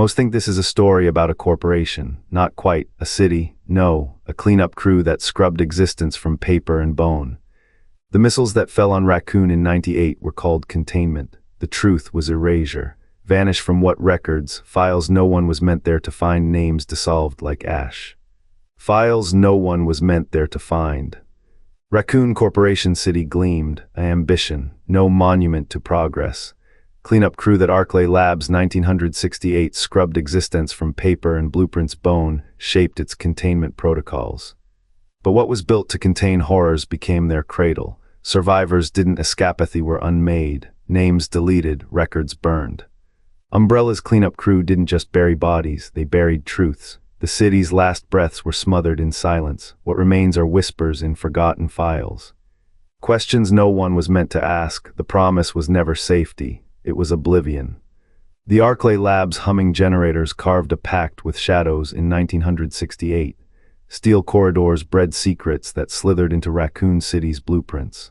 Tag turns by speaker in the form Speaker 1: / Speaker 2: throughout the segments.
Speaker 1: Most think this is a story about a corporation. Not quite. A city. No, a cleanup crew that scrubbed existence from paper and bone. The missiles that fell on Raccoon in '98 were called containment. The truth was erasure. Vanished from what records? Files no one was meant there to find, names dissolved like ash. Files no one was meant there to find. Raccoon Corporation City gleamed, an ambition, no monument to progress. Cleanup crew that Arklay Labs 1968 scrubbed existence from paper and blueprints bone, shaped its containment protocols. But what was built to contain horrors became their cradle. Survivors didn't escape, apathy were unmade, names deleted, records burned. Umbrella's cleanup crew didn't just bury bodies, they buried truths. The city's last breaths were smothered in silence. What remains are whispers in forgotten files. Questions no one was meant to ask. The promise was never safety. It was oblivion. The Arklay Labs humming generators carved a pact with shadows in 1968. Steel corridors bred secrets that slithered into Raccoon City's blueprints.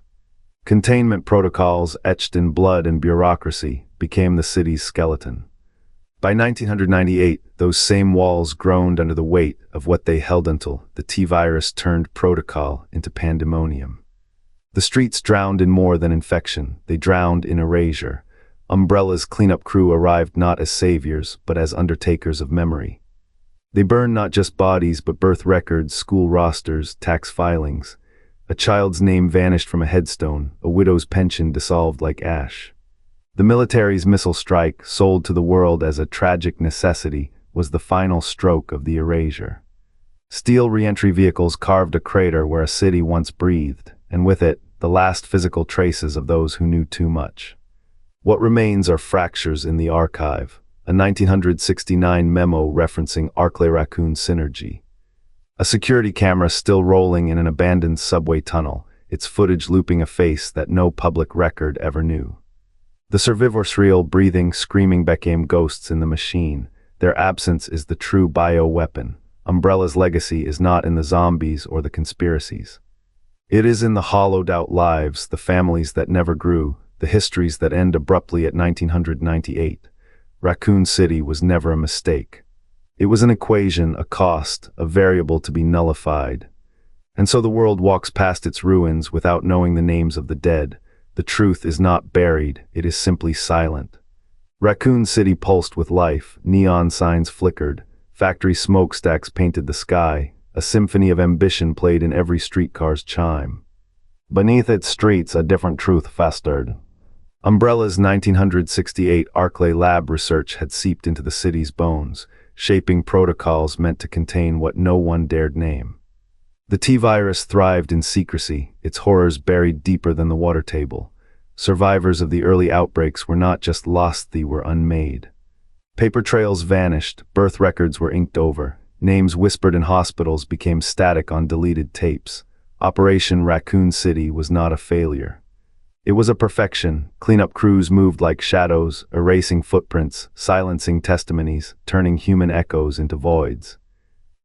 Speaker 1: Containment protocols, etched in blood and bureaucracy, became the city's skeleton. By 1998, those same walls groaned under the weight of what they held until the T-virus turned protocol into pandemonium. The streets drowned in more than infection. They drowned in erasure. Umbrella's cleanup crew arrived not as saviors, but as undertakers of memory. They burned not just bodies, but birth records, school rosters, tax filings. A child's name vanished from a headstone, a widow's pension dissolved like ash. The military's missile strike, sold to the world as a tragic necessity, was the final stroke of the erasure. Steel re-entry vehicles carved a crater where a city once breathed, and with it, the last physical traces of those who knew too much. What remains are fractures in the archive, a 1969 memo referencing Arklay Raccoon synergy. A security camera still rolling in an abandoned subway tunnel, its footage looping a face that no public record ever knew. The survivors real, breathing, screaming became ghosts in the machine. Their absence is the true bioweapon. Umbrella's legacy is not in the zombies or the conspiracies. It is in the hollowed-out lives, the families that never grew, the histories that end abruptly at 1998. Raccoon City was never a mistake. It was an equation, a cost, a variable to be nullified. And so the world walks past its ruins without knowing the names of the dead. The truth is not buried, it is simply silent. Raccoon City pulsed with life, neon signs flickered, factory smokestacks painted the sky, a symphony of ambition played in every streetcar's chime. Beneath its streets a different truth festered. Umbrella's 1968 Arklay lab research had seeped into the city's bones, shaping protocols meant to contain what no one dared name. The T-virus thrived in secrecy, its horrors buried deeper than the water table. Survivors of the early outbreaks were not just lost, they were unmade. Paper trails vanished, birth records were inked over, names whispered in hospitals became static on deleted tapes. Operation Raccoon City was not a failure. It was a perfection. Cleanup crews moved like shadows, erasing footprints, silencing testimonies, turning human echoes into voids.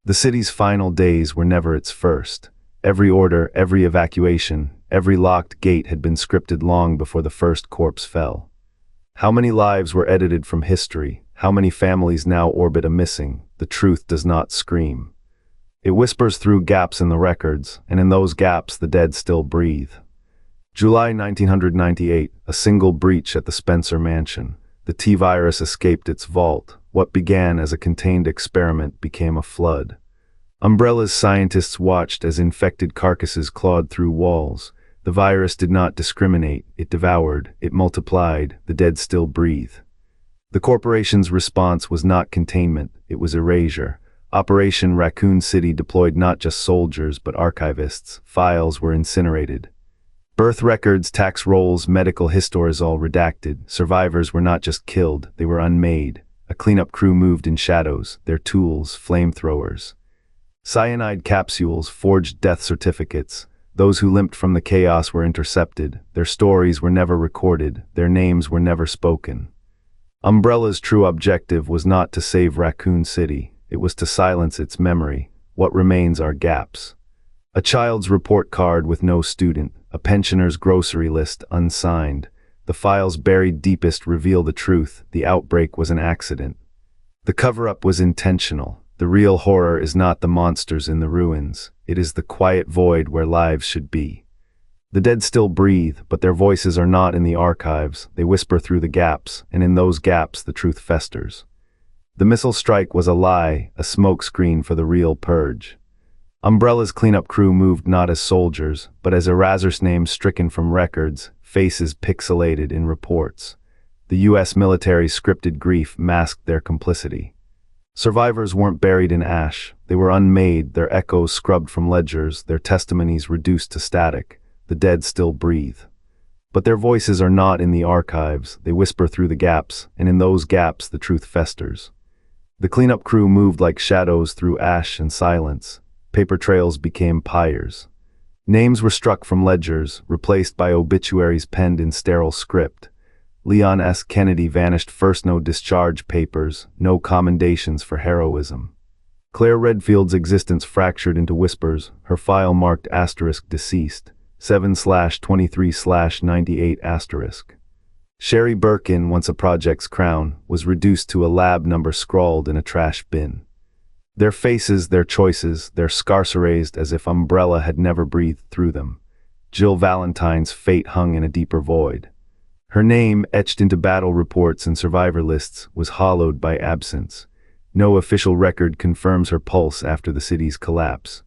Speaker 1: The city's final days were never its first. Every order, every evacuation, every locked gate had been scripted long before the first corpse fell. How many lives were edited from history? How many families now orbit a missing? The truth does not scream. It whispers through gaps in the records, and in those gaps the dead still breathe. July 1998, a single breach at the Spencer mansion. The T-virus escaped its vault. What began as a contained experiment became a flood. Umbrella's scientists watched as infected carcasses clawed through walls. The virus did not discriminate, it devoured, it multiplied, the dead still breathe. The corporation's response was not containment, it was erasure. Operation Raccoon City deployed not just soldiers but archivists. Files were incinerated. Birth records, tax rolls, medical histories all redacted. Survivors were not just killed, they were unmade. A cleanup crew moved in shadows, their tools, flamethrowers. Cyanide capsules forged death certificates. Those who limped from the chaos were intercepted. Their stories were never recorded, their names were never spoken. Umbrella's true objective was not to save Raccoon City, it was to silence its memory. What remains are gaps. A child's report card with no student, a pensioner's grocery list unsigned. The files buried deepest reveal the truth, the outbreak was an accident. The cover-up was intentional. The real horror is not the monsters in the ruins. It is the quiet void where lives should be. The dead still breathe, but their voices are not in the archives. They whisper through the gaps, and in those gaps the truth festers. The missile strike was a lie, a smokescreen for the real purge. Umbrella's cleanup crew moved not as soldiers, but as erasers names stricken from records, faces pixelated in reports. The U.S. military's scripted grief masked their complicity. Survivors weren't buried in ash. They were unmade, their echoes scrubbed from ledgers, their testimonies reduced to static. The dead still breathe. But their voices are not in the archives. They whisper through the gaps, and in those gaps the truth festers. The cleanup crew moved like shadows through ash and silence. Paper trails became pyres. Names were struck from ledgers, replaced by obituaries penned in sterile script. Leon S. Kennedy vanished first, no discharge papers, no commendations for heroism. Claire Redfield's existence fractured into whispers, her file marked *deceased, 7/23/98 *. Sherry Birkin, once a project's crown, was reduced to a lab number scrawled in a trash bin. Their faces, their choices, their scars erased as if Umbrella had never breathed through them. Jill Valentine's fate hung in a deeper void. Her name, etched into battle reports and survivor lists, was hollowed by absence. No official record confirms her pulse after the city's collapse.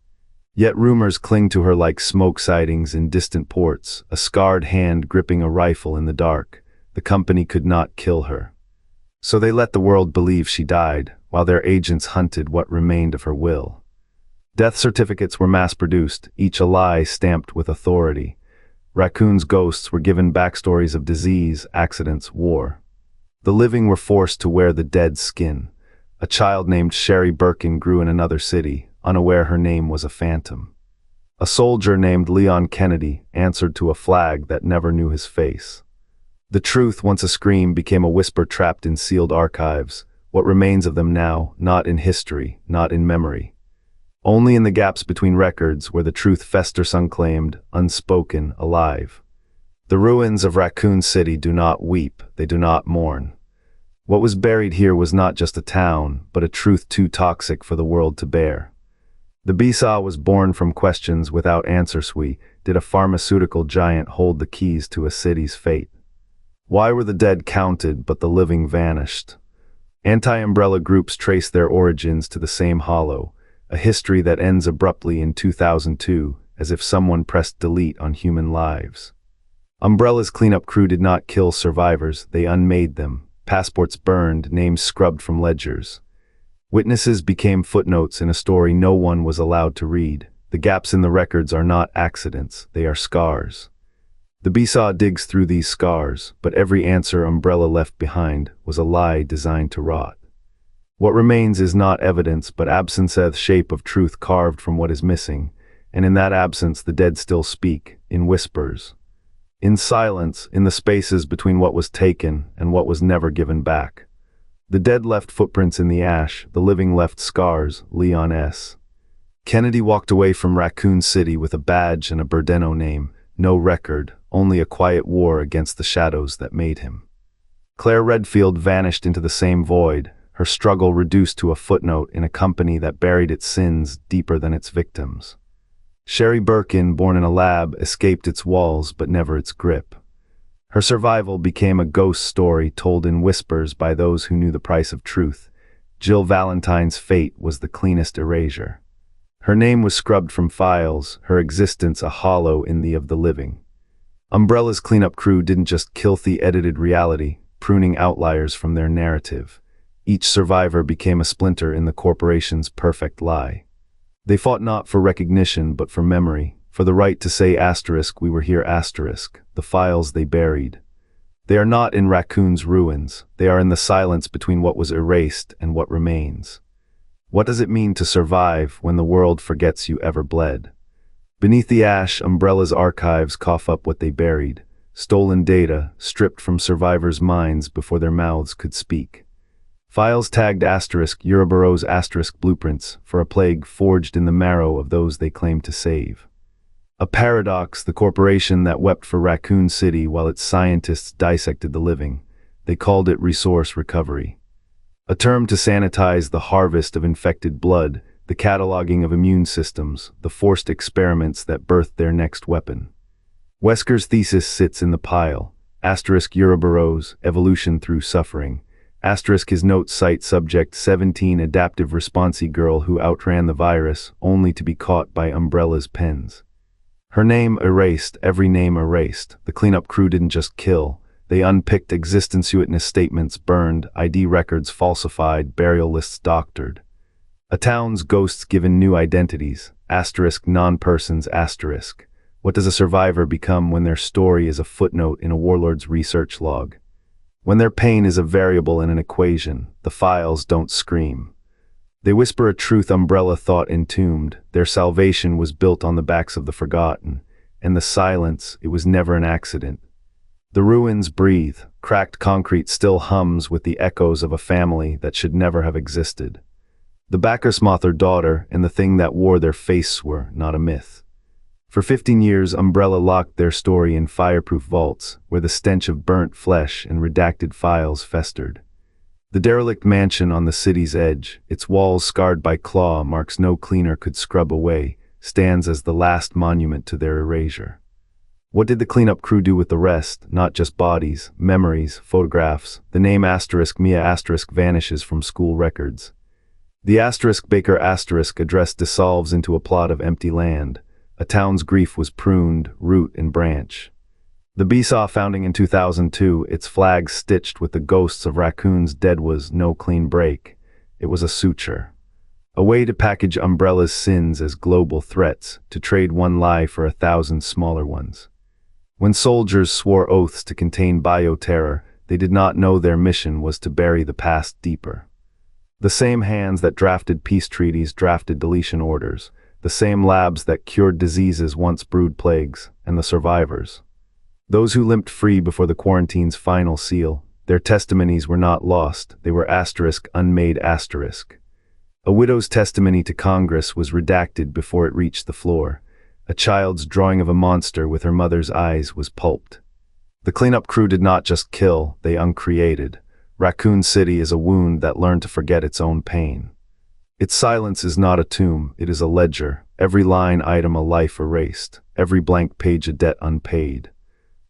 Speaker 1: Yet rumors cling to her like smoke sightings in distant ports, a scarred hand gripping a rifle in the dark. The company could not kill her. So they let the world believe she died, while their agents hunted what remained of her will. Death certificates were mass-produced, each a lie stamped with authority. Raccoon's ghosts were given backstories of disease, accidents, war. The living were forced to wear the dead's skin. A child named Sherry Birkin grew in another city, unaware her name was a phantom. A soldier named Leon Kennedy answered to a flag that never knew his face. The truth, once a scream, became a whisper trapped in sealed archives. What remains of them now, not in history, not in memory. Only in the gaps between records where the truth festers unclaimed, unspoken, alive. The ruins of Raccoon City do not weep, they do not mourn. What was buried here was not just a town, but a truth too toxic for the world to bear. The Besaw was born from questions without answers. Did a pharmaceutical giant hold the keys to a city's fate? Why were the dead counted but the living vanished? Anti-umbrella groups trace their origins to the same hollow, a history that ends abruptly in 2002, as if someone pressed delete on human lives. Umbrella's cleanup crew did not kill survivors, they unmade them. Passports burned, names scrubbed from ledgers. Witnesses became footnotes in a story no one was allowed to read. The gaps in the records are not accidents, they are scars. The Besaw digs through these scars, but every answer Umbrella left behind was a lie designed to rot. What remains is not evidence, but absence, shape of truth carved from what is missing, and in that absence the dead still speak, in whispers. In silence, in the spaces between what was taken and what was never given back. The dead left footprints in the ash, the living left scars, Leon S. Kennedy walked away from Raccoon City with a badge and a Burdeno name, no record, only a quiet war against the shadows that made him. Claire Redfield vanished into the same void, her struggle reduced to a footnote in a company that buried its sins deeper than its victims. Sherry Birkin, born in a lab, escaped its walls but never its grip. Her survival became a ghost story told in whispers by those who knew the price of truth. Jill Valentine's fate was the cleanest erasure. Her name was scrubbed from files, her existence a hollow in the of the living. Umbrella's cleanup crew didn't just kill the edited reality, pruning outliers from their narrative. Each survivor became a splinter in the corporation's perfect lie. They fought not for recognition but for memory, for the right to say we were here the files they buried. They are not in Raccoon's ruins, they are in the silence between what was erased and what remains. What does it mean to survive when the world forgets you ever bled? Beneath the ash, Umbrella's archives cough up what they buried, stolen data, stripped from survivors' minds before their mouths could speak. Files tagged Ouroboros blueprints for a plague forged in the marrow of those they claimed to save. A paradox, the corporation that wept for Raccoon City while its scientists dissected the living. They called it resource recovery. a term to sanitize the harvest of infected blood, the cataloging of immune systems, the forced experiments that birthed their next weapon. Wesker's thesis sits in the pile. Ouroboros, evolution through suffering. His notes cite subject 17 adaptive responsi girl who outran the virus, only to be caught by Umbrella's pens. Her name erased, every name erased. The cleanup crew didn't just kill. They unpicked existence witness statements burned, ID records falsified, burial lists doctored. A town's ghosts given new identities, non-persons. What does a survivor become when their story is a footnote in a warlord's research log? When their pain is a variable in an equation, the files don't scream. They whisper a truth Umbrella thought entombed. Their salvation was built on the backs of the forgotten, and the silence, it was never an accident. The ruins breathe, cracked concrete still hums with the echoes of a family that should never have existed. The Backersmoth, their daughter, and the thing that wore their face were not a myth. For 15 years, Umbrella locked their story in fireproof vaults, where the stench of burnt flesh and redacted files festered. The derelict mansion on the city's edge, its walls scarred by claw marks no cleaner could scrub away, stands as the last monument to their erasure. What did the cleanup crew do with the rest? Not just bodies, memories, photographs. The name Mia vanishes from school records. The Baker address dissolves into a plot of empty land. A town's grief was pruned, root and branch. The BSAW founding in 2002, its flag stitched with the ghosts of Raccoon's dead was no clean break. It was a suture. A way to package Umbrella's sins as global threats, to trade one lie for 1,000 smaller ones. When soldiers swore oaths to contain bioterror, they did not know their mission was to bury the past deeper. The same hands that drafted peace treaties drafted deletion orders. The same labs that cured diseases once brewed plagues, and the survivors. Those who limped free before the quarantine's final seal, their testimonies were not lost, they were unmade. A widow's testimony to Congress was redacted before it reached the floor. A child's drawing of a monster with her mother's eyes was pulped. The cleanup crew did not just kill, they uncreated. Raccoon City is a wound that learned to forget its own pain. Its silence is not a tomb, it is a ledger, every line item a life erased, every blank page a debt unpaid.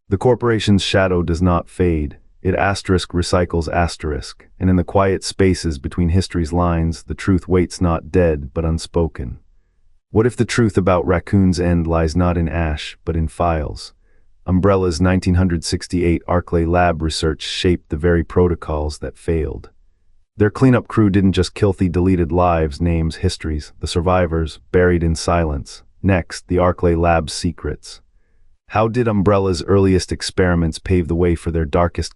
Speaker 1: The corporation's shadow does not fade, it recycles and in the quiet spaces between history's lines, the truth waits not dead, but unspoken. What if the truth about Raccoon's end lies not in ash, but in files? Umbrella's 1968 Arclay lab research shaped the very protocols that failed. Their cleanup crew didn't just kill the deleted lives, names, histories, the survivors, buried in silence. Next, the Arclay lab's secrets. How did Umbrella's earliest experiments pave the way for their darkest